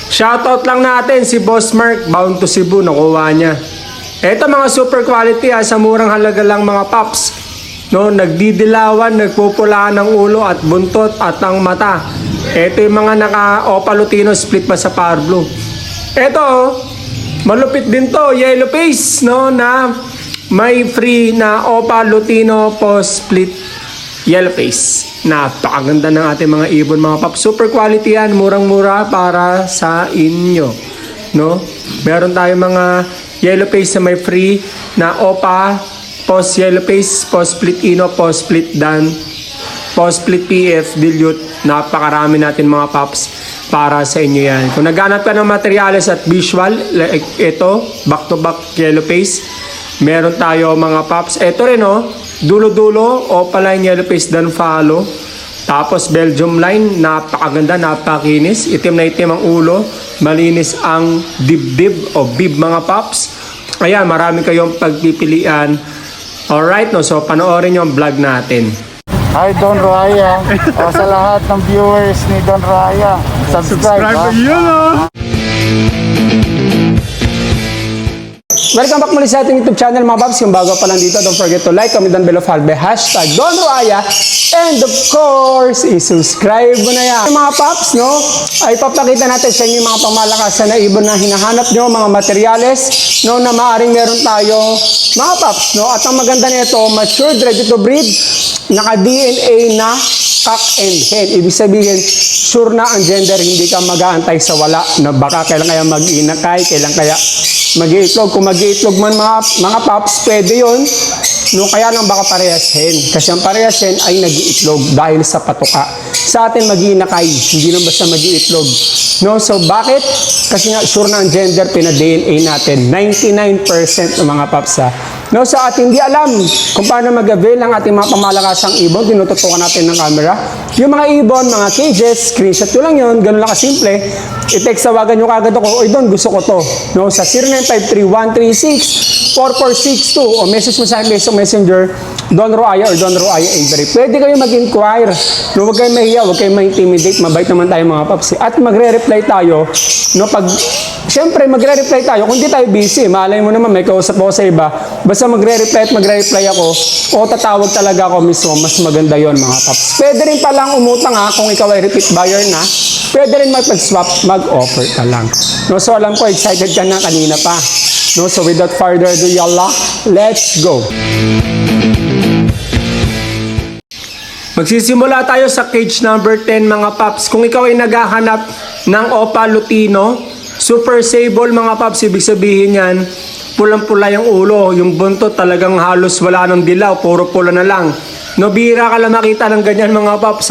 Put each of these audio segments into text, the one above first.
Shoutout lang natin si Boss Mark, bound to Cebu, nakuha niya. Ito mga super quality sa murang halaga lang mga paps. No, nagdidilawan, nagpupula ng ulo at buntot at ang mata. Ito yung mga naka-Opa Lutino split pa sa Power Blue. Ito, malupit din to, yellow face, no, na may free na Opa Lutino post split yellow face. Napakaganda ng ating mga ibon mga paps. Super quality yan, murang-mura para sa inyo. No? Meron tayong mga yellow face na may free na Opa post yellow face, post split ino, post split dan, post split PF, dilute. Napakarami natin mga paps para sa inyo yan. Kung naghanap ka ng materials at visual, like ito, back to back yellow face, meron tayo mga paps. Ito rin dulo-dulo, Opa line yellow face dan follow. Tapos Belgium line, napakaganda, napakinis. Itim na itim ang ulo, malinis ang dibdib o bib mga paps. Ayan, marami kayong pagpipilian. Alright, so panoorin nyo ang vlog natin. Hi Don Raya. Sa lahat ng viewers ni Don Raya, subscribe yun. Welcome back muli sa ating YouTube channel mga paps. Kung bago pa lang dito, don't forget to like, comment down below, follow hashtag Don Raya, and of course, i-subscribe mo na yan. Mga paps, ay papakita natin sa inyo mga pamalakasan na ibon na hinahanap nyo, mga materyales, na maaring meron tayo, mga paps, At ang maganda nito, matured, ready to breed, naka-DNA na cock and hen. Ibig sabihin, sure na ang gender, hindi ka mag-aantay sa wala, na baka kailan kaya mag-inakay, kailan kaya mag-iitlog. Kung mag-iitlog man mga paps, pwede yun. Kaya lang baka parehas hen. Kasi ang parehas hen ay nag-iitlog dahil sa patuka. Sa atin mag-iinakay, hindi lang basta mag-iitlog. So bakit? Kasi nga sure na ang gender, pina-DNA natin. 99% ng mga paps sa atin hindi alam kung paano mag-avail ang ating mga pamamakasang ibon, tinututukan natin ng camera. Yung mga ibon, mga cages, screenshot ko lang yun, ganun lang kasimple. I-text tawagan nyo kagad ako, oy Don, gusto ko to. Sa 0953-136-4462 o message mo sa Facebook Messenger, Don Roaya or Don Roaya Avery. Pwede kayo mag-inquire. Huwag kayo mahiya, huwag kayo ma-intimidate, mabait naman tayo mga paps. At magre-reply tayo, siyempre magre-reply tayo kung di tayo busy. Malay mo naman, may kausap ako sa iba. Basta magre-reply at magre-reply ako o tatawag talaga ako mismo, mas maganda yon mga paps. Pwede rin palang umutang kung ikaw ay repeat buyer na. Pwede rin mag-swap, mag-offer ka lang. So alam ko, excited ka na kanina pa. So without further ado, yalla, let's go! Magsisimula tayo sa cage number 10 mga paps. Kung ikaw ay naghahanap ng Opa Lutino, super sable mga paps, ibig sabihin yan, pulang-pula yung ulo, yung buntot talagang halos wala ng dilaw, puro pula na lang. Bihira ka lang makita ng ganyan mga paps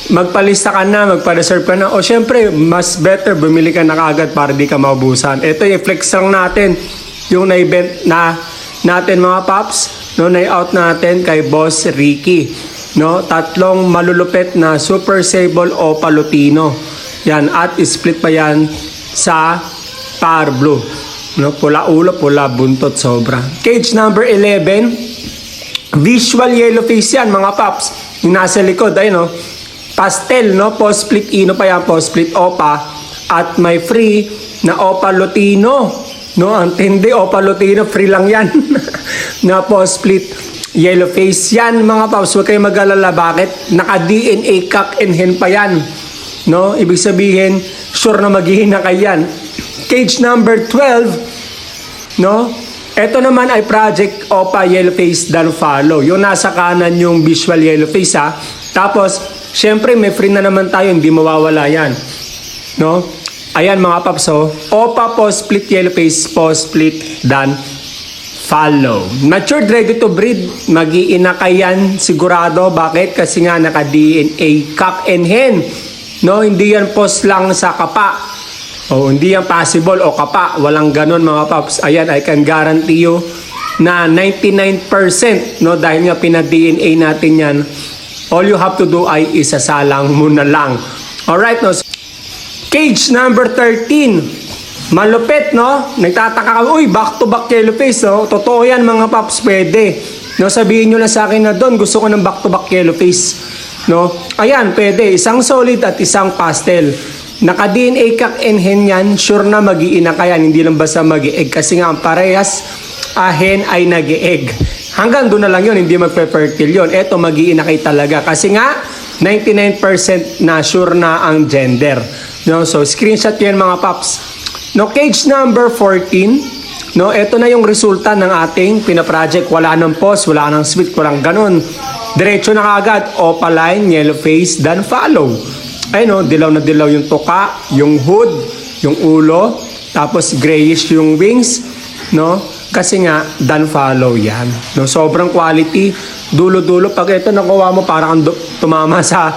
magpalista ka na, magpa-reserve ka na, o syempre, mas better bumili ka na kagad para di ka maubusan. Ito yung flex lang natin, yung na-event na natin mga paps, na-out natin kay Boss Ricky. Tatlong malulupit na super sable Opa Lutino. Yan, at split pa yan sa Power Blue. Pula ulo, pula buntot, sobra. Cage number 11, visual yellow face yan mga paps. Yung nasa likod, pastel, post split ino pa yan, post split Opa. At may free na Opa Lutino. Ang tindi, Opa Lutino, free lang yan. Na post split yellow face yan mga paps. Huwag kayo mag-alala, bakit? Naka-DNA cock and hen pa yan. Ibig sabihin, sure na maghihinakay yan. Cage number 12, ito naman ay Project Opa Yellow Face Dan Follow. Yung nasa kanan yung visual yellow face Tapos, syempre may free na naman tayo, hindi mawawala yan. Ayan mga paps, Opa post split yellow face, post split Dan Follow. Matured, ready to breed, mag-iinakay yan sigurado. Bakit? Kasi nga naka-DNA cock and hen. Hindi yan post lang sa kapa. Hindi yan possible o kapa. Walang ganon mga paps. Ayan, I can guarantee you na 99%, dahil nga pina-DNA natin yan. All you have to do ay isasalang mo na lang. Alright, Cage number 13. Malupit, Nagtataka ka, back to back yellow face, Totoo yan mga paps, pwede. Sabihin nyo na sa akin na Don, gusto ko ng back to back yellow face. Ayan, pwede. Isang solid at isang pastel. Naka-DNA kak and hen yan, sure na mag-iina ka yan, hindi lang basta mag-egg kasi nga ang parehas hen ay nag-egg. Hanggang doon na lang yun, hindi magpe-fertile yun. Eto, mag-iina kayo talaga kasi nga 99% na sure na ang gender. No? So, screenshot yan mga paps. No, cage number 14. No, ito na yung resulta ng ating pina-project. Wala nang pause, wala nang split, walang ganun. Diretso na kaagad, opaline, yellow face, then follow. Ay no, dilaw na dilaw yung tuka, yung hood, yung ulo, tapos grayish yung wings, no? Kasi nga, dan follow yan. No, sobrang quality. Dulo-dulo. Pag ito nakuha mo, parang tumama sa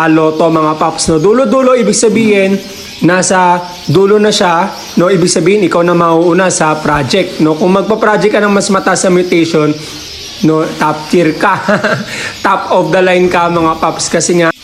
loto mga paps. No? Dulo-dulo, ibig sabihin, nasa dulo na siya. No? Ibig sabihin, ikaw na mauuna sa project. No? Kung magpa-project ka ng mas mataas sa mutation, no, top tier ka. Top of the line ka mga paps. Kasi nga,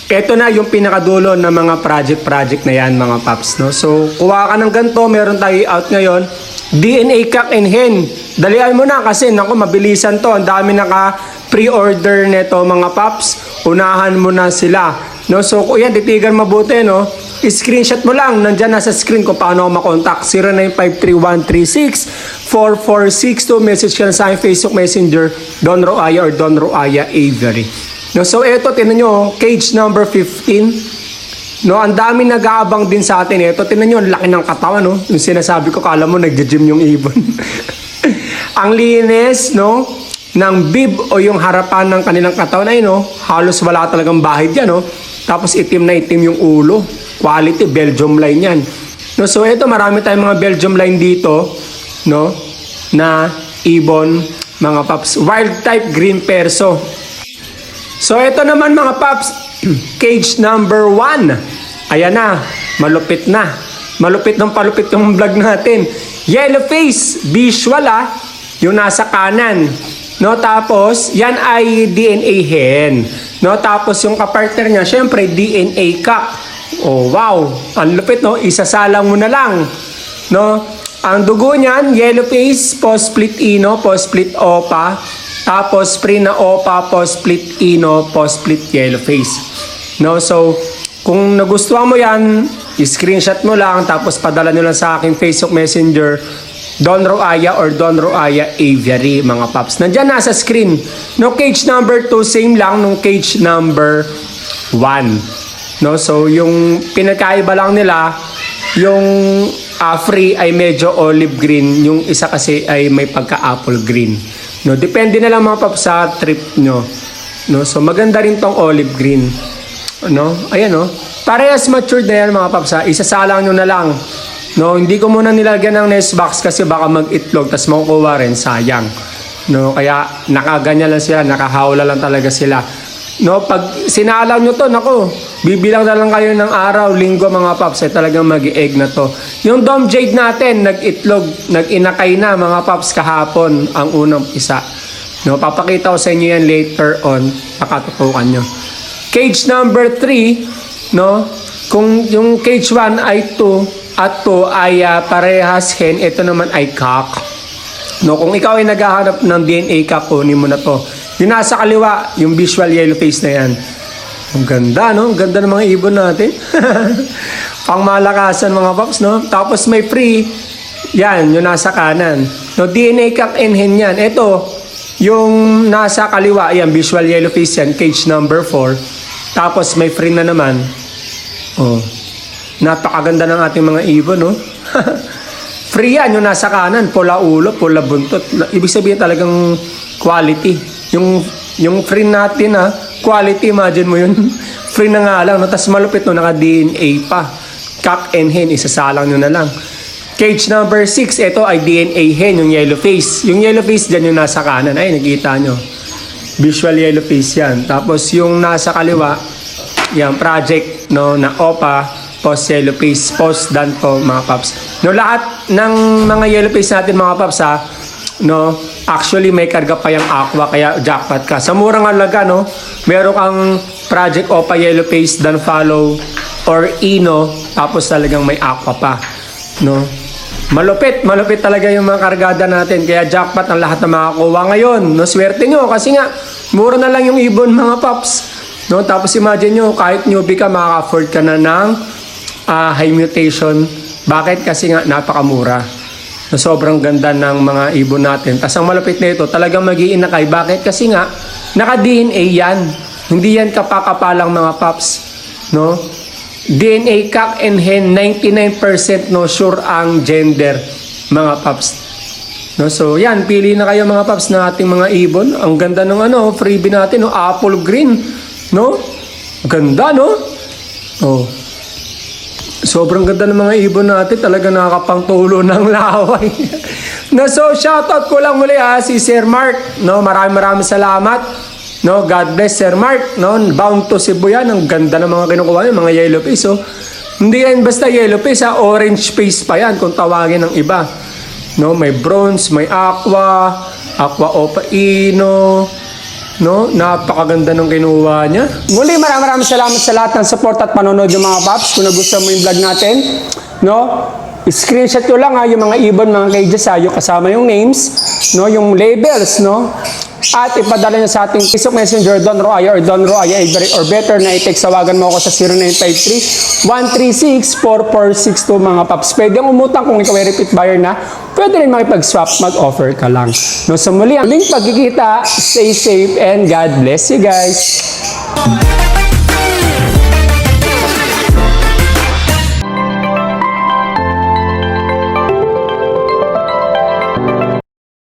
ito na yung pinakadulo ng mga project na yan mga paps. No? So, kuha ka ng ganito. Meron tayo out ngayon. DNA kak and hen. Dalian mo na kasi naku, mabilisan to. Ang dami naka pre-order neto mga paps. Unahan mo na sila. No? So, kung yan, titigan mabuti, no? I-screenshot mo lang. Nandyan nasa screen kung paano ako makontakt. 0953-136-4462. Message ka na sa aking Facebook Messenger, Don Roaya or Don Roaya Avery. No? So, eto, tinan nyo, cage number 15. No, ang dami nag-aabang din sa atin. Ito, tinan nyo, ang laki ng katawan, no? Yung sinasabi ko, kala mo, nagja-gym yung ibon. Ang linis, no? Ng bib o yung harapan ng kanilang katawan ay, no? Halos wala talagang bahid yan, no? Tapos itim na itim yung ulo. Quality, Belgium line yan. No, so ito, marami tayong mga Belgium line dito, no? Na ibon, mga paps. Wild type green perso. So ito naman mga paps, cage number 1. Ayan na, malupit na. Malupit ng palupit yung vlog natin. Yellow face, visual yung nasa kanan. No, tapos yan ay DNA hen. No, tapos yung kapartner niya, syempre DNA kak. Oh, wow. Ang lupit, no? Isasalang mo na lang. No? Ang dugo niyan, yellow face, post-split ino, post-split opa. Tapos pre na opa, post-split ino, post-split yellow face. No, so kung nagustuhan mo yan, i-screenshot mo lang tapos padala nyo lang sa aking Facebook Messenger, Don Roaya or Don Roaya Aviary, mga paps. Nandyan nasa screen. No, cage number 2, same lang nung cage number 1. No, so yung pinakaiba lang nila, yung free ay medyo olive green, yung isa kasi ay may pagka-apple green. No, depende na lang mga paps sa trip nyo. No, so maganda rin tong olive green. No? Ayan, no? Parehas matured na yan mga paps, ha? Isasalang nyo na lang. No? Hindi ko muna nilagyan ng nest box kasi baka mag-itlog tas makukuha rin, sayang. No? Kaya nakaganyan lang sila, nakahawla lang talaga sila. No? Pag sinalang nyo to, nako, bibilang na lang kayo ng araw, linggo mga paps, ay talagang mag-egg na to. Yung Dom Jade natin, nag-itlog, nag-inakay na mga paps kahapon ang unang isa. No? Papakita ko sa inyo yan later on, pakatutukan nyo. Cage number 3, no? Kung yung cage 1 ay 2 at 2 ay parehas hen, ito naman ay cock. No, kung ikaw ay naghahanap ng DNA cock, kunin mo na to. Yung nasa kaliwa, yung visual yellow face na yan. Ang ganda, no? Ang ganda ng mga ibon natin. Pang malakasan mga paps, no? Tapos may free, yan, yung nasa kanan. No, DNA cock and hen yan. Ito, yung nasa kaliwa, yan, visual yellow face yan, cage number 4. Tapos may free na naman. Oh. Napakaganda ng ating mga ibon, no? Free yan, yung nasa kanan, pula ulo, pula buntot. Ibig sabihin talagang quality. Yung free natin, quality, imagine mo yun. Free na nga lang, no? Tapos malupit, no? Naka-DNA pa. Cock and hen, isasalang nyo na lang. Cage number 6, ito ay DNA hen, yung yellow face. Yung yellow face dyan yung nasa kanan. Ay, nakita nyo. Visual yellow face yan. Tapos yung nasa kaliwa, yung project, no, na OPA, post yellow face, post danto, mga paps. No, lahat ng mga yellow face natin, mga paps, no, actually may karga pa yung aqua, kaya jackpot ka. Sa murang halaga, no, meron kang project OPA yellow face, dan follow, or ino, tapos talagang may aqua pa. No? Malupit talaga yung mga kargada natin. Kaya jackpot ang lahat na makakuha ngayon. No, swerte nyo kasi nga mura na lang yung ibon mga paps. No, tapos imagine nyo, kahit newbie ka, makaka-afford ka na ng high mutation. Bakit? Kasi nga napakamura. Na sobrang ganda ng mga ibon natin. Tapos ang malapit na ito, talagang mag-iinakay. Bakit? Kasi nga, naka-DNA yan. Hindi yan kapakapalang mga paps. No? DNA, cock and hen, 99% no, sure ang gender, mga paps. No? So yan, pili na kayo mga paps na ating mga ibon. Ang ganda ng freebie natin, no? Apple green. No? Ganda, no? Oh. Sobrang ganda ng mga ibon natin. Talaga nakakapangtulo ng laway. No, so, shoutout ko lang muli si Sir Mark. No, maraming salamat. No, God bless Sir Mark. No, bound to Cebu yan. Ang ganda ng mga kinukuha niya, mga yellow face. So, hindi yan basta yellow face, orange face pa yan kung tawagin ng iba. No, may bronze, may aqua opaino. No, napakaganda ng kinuha niya. Muli, maraming salamat sa lahat ng support at panonood ng mga paps. Kung nagustuhan mo yung vlog natin, no, screenshot ko lang yung mga ibon, mga cages yung kasama yung names, no, yung labels, no, at ipadala niyo sa ating Facebook Messenger, Don Roaya or Don Roaya, or better na i-text, tawagan mo ako sa 0953-136-4462 mga paps. Pwede ang umutang kung ikaw ay repeat buyer na, pwede rin makipag-swap, mag-offer ka lang. No, sa muli, ang pagkikita, stay safe and God bless you guys.